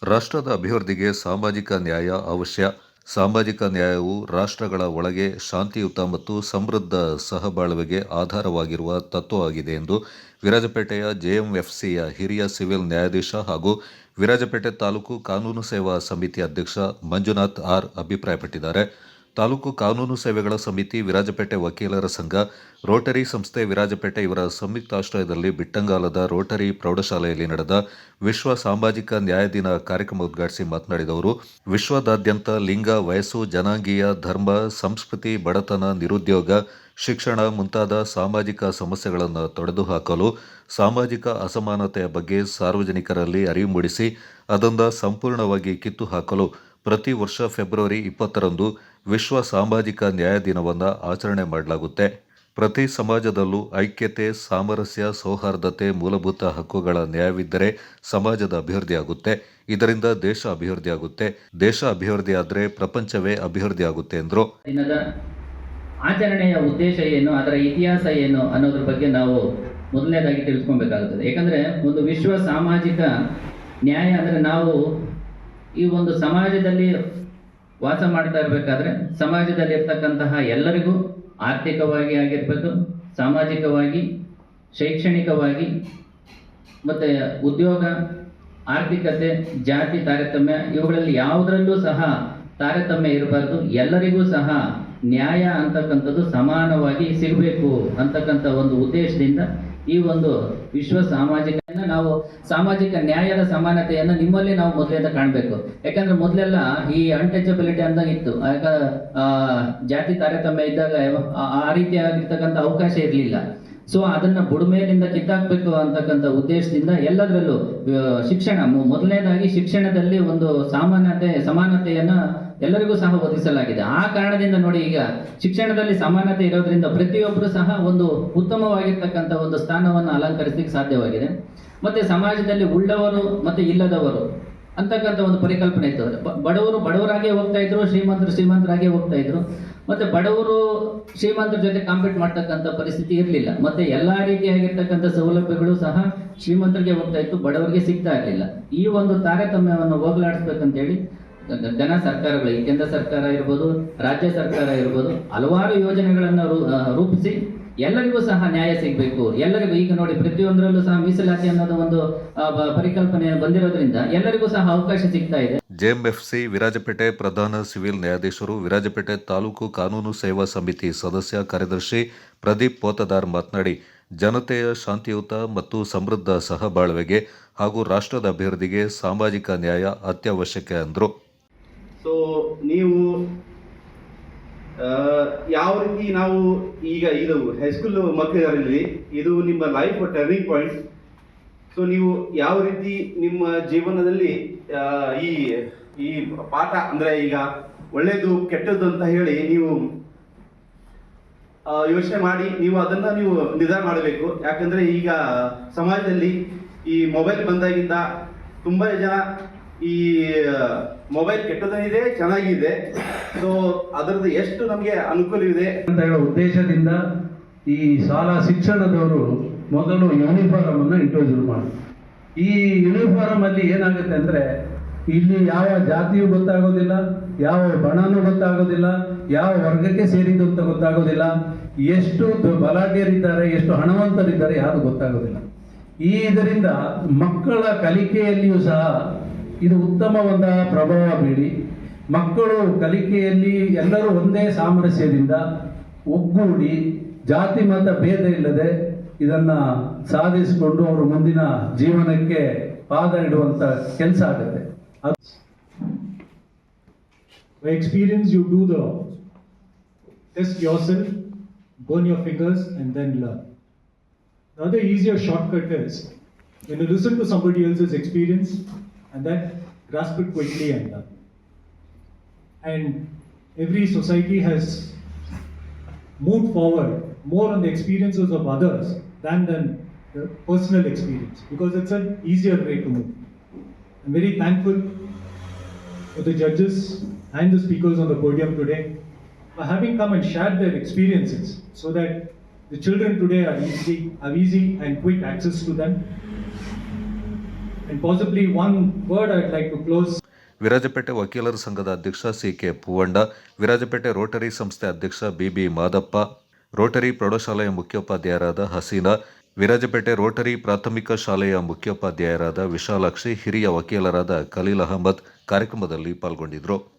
ರಾಷ್ಟ್ರದ ಅಭಿವೃದ್ಧಿಗೆ ಸಾಮಾಜಿಕ ನ್ಯಾಯ ಅವಶ್ಯ. ಸಾಮಾಜಿಕ ನ್ಯಾಯವು ರಾಷ್ಟ್ರಗಳ ಒಳಗೆ ಶಾಂತಿಯುತ ಮತ್ತು ಸಮೃದ್ಧ ಸಹಬಾಳ್ವೆಗೆ ಆಧಾರವಾಗಿರುವ ತತ್ವವಾಗಿದೆ ಎಂದು ವಿರಾಜಪೇಟೆಯ ಜೆಎಂಎಫ್ಸಿಯ ಹಿರಿಯ ಸಿವಿಲ್ ನ್ಯಾಯಾಧೀಶ ಹಾಗೂ ವಿರಾಜಪೇಟೆ ತಾಲೂಕು ಕಾನೂನು ಸೇವಾ ಸಮಿತಿ ಅಧ್ಯಕ್ಷ ಮಂಜುನಾಥ್ ಆರ್ ಅಭಿಪ್ರಾಯಪಟ್ಟಿದ್ದಾರೆ. ತಾಲೂಕು ಕಾನೂನು ಸೇವೆಗಳ ಸಮಿತಿ, ವಿರಾಜಪೇಟೆ ವಕೀಲರ ಸಂಘ, ರೋಟರಿ ಸಂಸ್ಥೆ ವಿರಾಜಪೇಟೆ ಇವರ ಸಂಯುಕ್ತಾಶ್ರಯದಲ್ಲಿ ಬಿಟ್ಟಂಗಾಲದ ರೋಟರಿ ಪ್ರೌಢಶಾಲೆಯಲ್ಲಿ ನಡೆದ ವಿಶ್ವ ಸಾಮಾಜಿಕ ನ್ಯಾಯ ದಿನ ಕಾರ್ಯಕ್ರಮ ಉದ್ಘಾಟಿಸಿ ಮಾತನಾಡಿದ ಅವರು, ವಿಶ್ವದಾದ್ಯಂತ ಲಿಂಗ, ವಯಸ್ಸು, ಜನಾಂಗೀಯ, ಧರ್ಮ, ಸಂಸ್ಕೃತಿ, ಬಡತನ, ನಿರುದ್ಯೋಗ, ಶಿಕ್ಷಣ ಮುಂತಾದ ಸಾಮಾಜಿಕ ಸಮಸ್ಯೆಗಳನ್ನು ತೊಡೆದುಹಾಕಲು, ಸಾಮಾಜಿಕ ಅಸಮಾನತೆಯ ಬಗ್ಗೆ ಸಾರ್ವಜನಿಕರಲ್ಲಿ ಅರಿವು ಮೂಡಿಸಿ ಅದನ್ನು ಸಂಪೂರ್ಣವಾಗಿ ಕಿತ್ತು ಹಾಕಲು ಪ್ರತಿ ವರ್ಷ ಫೆಬ್ರವರಿ 20ರಂದು ವಿಶ್ವ ಸಾಮಾಜಿಕ ನ್ಯಾಯ ದಿನವನ್ನು ಆಚರಣೆ ಮಾಡಲಾಗುತ್ತೆ. ಪ್ರತಿ ಸಮಾಜದಲ್ಲೂ ಐಕ್ಯತೆ, ಸಾಮರಸ್ಯ, ಸೌಹಾರ್ದತೆ, ಮೂಲಭೂತ ಹಕ್ಕುಗಳ ನ್ಯಾಯವಿದ್ದರೆ ಸಮಾಜದ ಅಭಿವೃದ್ಧಿಯಾಗುತ್ತೆ. ಇದರಿಂದ ದೇಶ ಅಭಿವೃದ್ಧಿಯಾಗುತ್ತೆ. ದೇಶ ಅಭಿವೃದ್ಧಿಯಾದರೆ ಪ್ರಪಂಚವೇ ಅಭಿವೃದ್ಧಿಯಾಗುತ್ತೆ ಎಂದರು. ದಿನದ ಆಚರಣೆಯ ಉದ್ದೇಶ ಏನು, ಅದರ ಇತಿಹಾಸ ಏನು ಅನ್ನೋದ್ರ ಬಗ್ಗೆ ನಾವು ಮೊದಲನೇದಾಗಿ ತಿಳಿಸ್ಕೊಬೇಕಾಗುತ್ತದೆ. ಯಾಕಂದರೆ ಒಂದು ವಿಶ್ವ ಸಾಮಾಜಿಕ ನ್ಯಾಯ ಅಂದರೆ ನಾವು ಈ ಒಂದು ಸಮಾಜದಲ್ಲಿ ವಾಸ ಮಾಡ್ತಾ ಇರಬೇಕಾದ್ರೆ ಸಮಾಜದಲ್ಲಿ ಇರ್ತಕ್ಕಂತಹ ಎಲ್ಲರಿಗೂ ಆರ್ಥಿಕವಾಗಿ ಆಗಿರ್ಬೋದು, ಸಾಮಾಜಿಕವಾಗಿ, ಶೈಕ್ಷಣಿಕವಾಗಿ ಮತ್ತು ಉದ್ಯೋಗ, ಆರ್ಥಿಕತೆ, ಜಾತಿ ತಾರತಮ್ಯ ಇವುಗಳಲ್ಲಿ ಯಾವುದರಲ್ಲೂ ಸಹ ತಾರತಮ್ಯ ಇರಬಾರ್ದು. ಎಲ್ಲರಿಗೂ ಸಹ ನ್ಯಾಯ ಅಂತಕ್ಕಂಥದ್ದು ಸಮಾನವಾಗಿ ಸಿಗಬೇಕು ಅಂತಕ್ಕಂಥ ಒಂದು ಉದ್ದೇಶದಿಂದ ಈ ಒಂದು ವಿಶ್ವ ಸಾಮಾಜಿಕ ನಾವು ಸಾಮಾಜಿಕ ನ್ಯಾಯದ ಸಮಾನತೆಯನ್ನು ನಿಮ್ಮಲ್ಲಿ ನಾವು ಮೊದಲಿಂದ ಕಾಣಬೇಕು. ಯಾಕಂದ್ರೆ ಮೊದಲೆಲ್ಲ ಈ ಅನ್ಟಚಬಿಲಿಟಿ ಅಂತ ಇತ್ತು. ಜಾತಿ ತಾರತಮ್ಯ ಇದ್ದಾಗ ಆ ರೀತಿಯಾಗಿರ್ತಕ್ಕಂಥ ಅವಕಾಶ ಇರಲಿಲ್ಲ. ಸೊ ಅದನ್ನ ಬುಡಮೇಲಿಂದ ಕಿತ್ತಾಕ್ಬೇಕು ಅಂತಕ್ಕಂಥ ಉದ್ದೇಶದಿಂದ ಎಲ್ಲದರಲ್ಲೂ ಶಿಕ್ಷಣ, ಮೊದಲನೇದಾಗಿ ಶಿಕ್ಷಣದಲ್ಲಿ ಒಂದು ಸಮಾನತೆಯನ್ನ ಎಲ್ಲರಿಗೂ ಸಹ ಒದಗಿಸಲಾಗಿದೆ. ಆ ಕಾರಣದಿಂದ ನೋಡಿ, ಈಗ ಶಿಕ್ಷಣದಲ್ಲಿ ಸಮಾನತೆ ಇರೋದ್ರಿಂದ ಪ್ರತಿಯೊಬ್ಬರು ಸಹ ಒಂದು ಉತ್ತಮವಾಗಿರ್ತಕ್ಕಂಥ ಒಂದು ಸ್ಥಾನವನ್ನು ಅಲಂಕರಿಸಲಿಕ್ಕೆ ಸಾಧ್ಯವಾಗಿದೆ. ಮತ್ತೆ ಸಮಾಜದಲ್ಲಿ ಉಳ್ಳವರು ಮತ್ತೆ ಇಲ್ಲದವರು ಅಂತಕ್ಕಂಥ ಒಂದು ಪರಿಕಲ್ಪನೆ ಇತ್ತು. ಬಡವರು ಬಡವರಾಗೇ ಹೋಗ್ತಾ ಇದ್ರು, ಶ್ರೀಮಂತರಾಗೇ ಹೋಗ್ತಾ ಇದ್ರು. ಮತ್ತೆ ಬಡವರು ಶ್ರೀಮಂತರ ಜೊತೆ ಕಾಂಪೀಟ್ ಮಾಡ್ತಕ್ಕಂಥ ಪರಿಸ್ಥಿತಿ ಇರಲಿಲ್ಲ. ಮತ್ತೆ ಎಲ್ಲಾ ರೀತಿಯಾಗಿರ್ತಕ್ಕಂಥ ಸೌಲಭ್ಯಗಳು ಸಹ ಶ್ರೀಮಂತರಿಗೆ ಹೋಗ್ತಾ ಇತ್ತು, ಬಡವರಿಗೆ ಸಿಗ್ತಾ ಇರಲಿಲ್ಲ. ಈ ಒಂದು ತಾರತಮ್ಯವನ್ನು ಹೋಗಲಾಡಿಸ್ಬೇಕಂತೇಳಿ ಘನ ಸರ್ಕಾರಗಳು, ಕೇಂದ್ರ ಸರ್ಕಾರ ಇರ್ಬೋದು, ರಾಜ್ಯ ಸರ್ಕಾರ ಇರ್ಬೋದು, ಹಲವಾರು ಯೋಜನೆಗಳನ್ನು ರೂಪಿಸಿ ಎಲ್ಲರಿಗೂ ಸಹ ನ್ಯಾಯ ಸಿಗಬೇಕು. ಎಲ್ಲರಿಗೂ ಈಗ ನೋಡಿ ಪ್ರತಿಯೊಂದರಲ್ಲೂ ಸಹ ಮೀಸಲಾತಿ ಅನ್ನೋದು ಒಂದು ಪರಿಕಲ್ಪನೆ ಬಂದಿರೋದ್ರಿಂದ ಎಲ್ಲರಿಗೂ ಸಹ ಅವಕಾಶ ಸಿಗ್ತಾ ಇದೆ. ಜೆಎಂಎಫ್ಸಿ ವಿರಾಜಪೇಟೆ ಪ್ರಧಾನ ಸಿವಿಲ್ ನ್ಯಾಯಾಧೀಶರು, ವಿರಾಜಪೇಟೆ ತಾಲೂಕು ಕಾನೂನು ಸೇವಾ ಸಮಿತಿ ಸದಸ್ಯ ಕಾರ್ಯದರ್ಶಿ ಪ್ರದೀಪ್ ಪೋತದಾರ್ ಮಾತನಾಡಿ, ಜನತೆಯ ಶಾಂತಿಯುತ ಮತ್ತು ಸಮೃದ್ಧ ಸಹಬಾಳ್ವೆಗೆ ಹಾಗೂ ರಾಷ್ಟ್ರದ ಅಭಿವೃದ್ಧಿಗೆ ಸಾಮಾಜಿಕ ನ್ಯಾಯ ಅತ್ಯವಶ್ಯಕ ಎಂದರು. ಸೊ ನೀವು ಯಾವ ರೀತಿ ನಾವು ಈಗ ಇದು ಹೈಸ್ಕೂಲ್ ಮಕ್ಕಳಿಗೆ ಇದು ನಿಮ್ಮ ಲೈಫ್ ಟರ್ನಿಂಗ್ ಪಾಯಿಂಟ್. ಸೊ ನೀವು ಯಾವ ರೀತಿ ನಿಮ್ಮ ಜೀವನದಲ್ಲಿ ಈ ಈ ಪಾಠ ಅಂದರೆ ಈಗ ಒಳ್ಳೆಯದು ಕೆಟ್ಟದ್ದು ಅಂತ ಹೇಳಿ ನೀವು ಯೋಚನೆ ಮಾಡಿ ನೀವು ಅದನ್ನು ನೀವು ನಿರ್ಧಾರ ಮಾಡಬೇಕು. ಯಾಕಂದರೆ ಈಗ ಸಮಾಜದಲ್ಲಿ ಈ ಮೊಬೈಲ್ ಬಂದಾಗಿಂದ ತುಂಬ ಜನ ಈ ಮೊಬೈಲ್ ಕೆಟ್ಟದನಿದೆ, ಚೆನ್ನಾಗಿದೆ. ಸೊ ಅದರದ್ದು ಎಷ್ಟು ನಮಗೆ ಅನುಕೂಲವಿದೆ ಅಂತ ಹೇಳೋ ಉದ್ದೇಶದಿಂದ ಈ ಶಾಲಾ ಶಿಕ್ಷಣದವರು ಮೊದಲು ಯೂನಿಫಾರ್ಮ್ ಅನ್ನು ಇಂಟ್ರೊಡ್ಯೂಸ್ ಮಾಡಿ, ಈ ಯೂನಿಫಾರ್ಮ್ ಅಲ್ಲಿ ಏನಾಗುತ್ತೆ ಅಂದ್ರೆ ಇಲ್ಲಿ ಯಾವ ಜಾತಿಯೂ ಗೊತ್ತಾಗೋದಿಲ್ಲ, ಯಾವ ಬಣನೂ ಗೊತ್ತಾಗೋದಿಲ್ಲ, ಯಾವ ವರ್ಗಕ್ಕೆ ಸೇರಿದ್ದು ಅಂತ ಗೊತ್ತಾಗೋದಿಲ್ಲ, ಎಷ್ಟು ಬಲಾಢ್ಯರಿದ್ದಾರೆ, ಎಷ್ಟು ಹಣವಂತರಿದ್ದಾರೆ ಯಾವುದು ಗೊತ್ತಾಗೋದಿಲ್ಲ. ಇದರಿಂದ ಮಕ್ಕಳ ಕಲಿಕೆಯಲ್ಲಿಯೂ ಸಹ ಇದು ಉತ್ತಮವಾದ ಪ್ರಭಾವ ಬೀರಿ ಮಕ್ಕಳು ಕಲಿಕೆಯಲ್ಲಿ ಎಲ್ಲರೂ ಒಂದೇ ಸಾಮರಸ್ಯದಿಂದ ಒಗ್ಗೂಡಿ ಜಾತಿ ಮತ ಭೇದ ಇಲ್ಲದೆ ಇದನ್ನ ಸಾಧಿಸಿಕೊಂಡು ಅವರು ಮುಂದಿನ ಜೀವನಕ್ಕೆ ಪಾದ ಇಡುವಂತ ಕೆಲಸ ಆಗುತ್ತೆ. By experience you do the test yourself, burn your fingers and then learn. Another easier shortcut is when you listen to somebody else's experience and then grasp it quickly and learn. And every society has moved forward more on the experiences of others than the personal experience, because it's an easier way to move. I'm very thankful for the judges and the speakers on the podium today for having come and shared their experiences so that the children today have easy and quick access to them. And possibly one word I'd like to close. Virajpet ವಕೀಲರ ಸಂಘದ ಅಧ್ಯಕ್ಷ CK. Poovanda, Virajpet Rotary ಸಂಸ್ಥೆ ಅಧ್ಯಕ್ಷ BB. Madappa, Rotary ಪ್ರೌಢಶಾಲೆಯ ಮುಖ್ಯೋಪಾಧ್ಯಾಯರಾದ Hasina, Virajpet Rotary ಪ್ರಾಥಮಿಕ ಶಾಲೆಯ ಮುಖ್ಯೋಪಾಧ್ಯಾಯರಾದ ವಿಶಾಲಾಕ್ಷಿ, ಹಿರಿಯ ವಕೀಲರಾದ ಖಲೀಲ್ ಅಹಮದ್ ಕಾರ್ಯಕ್ರಮದಲ್ಲಿ ಪಾಲ್ಗೊಂಡಿದ್ದರು.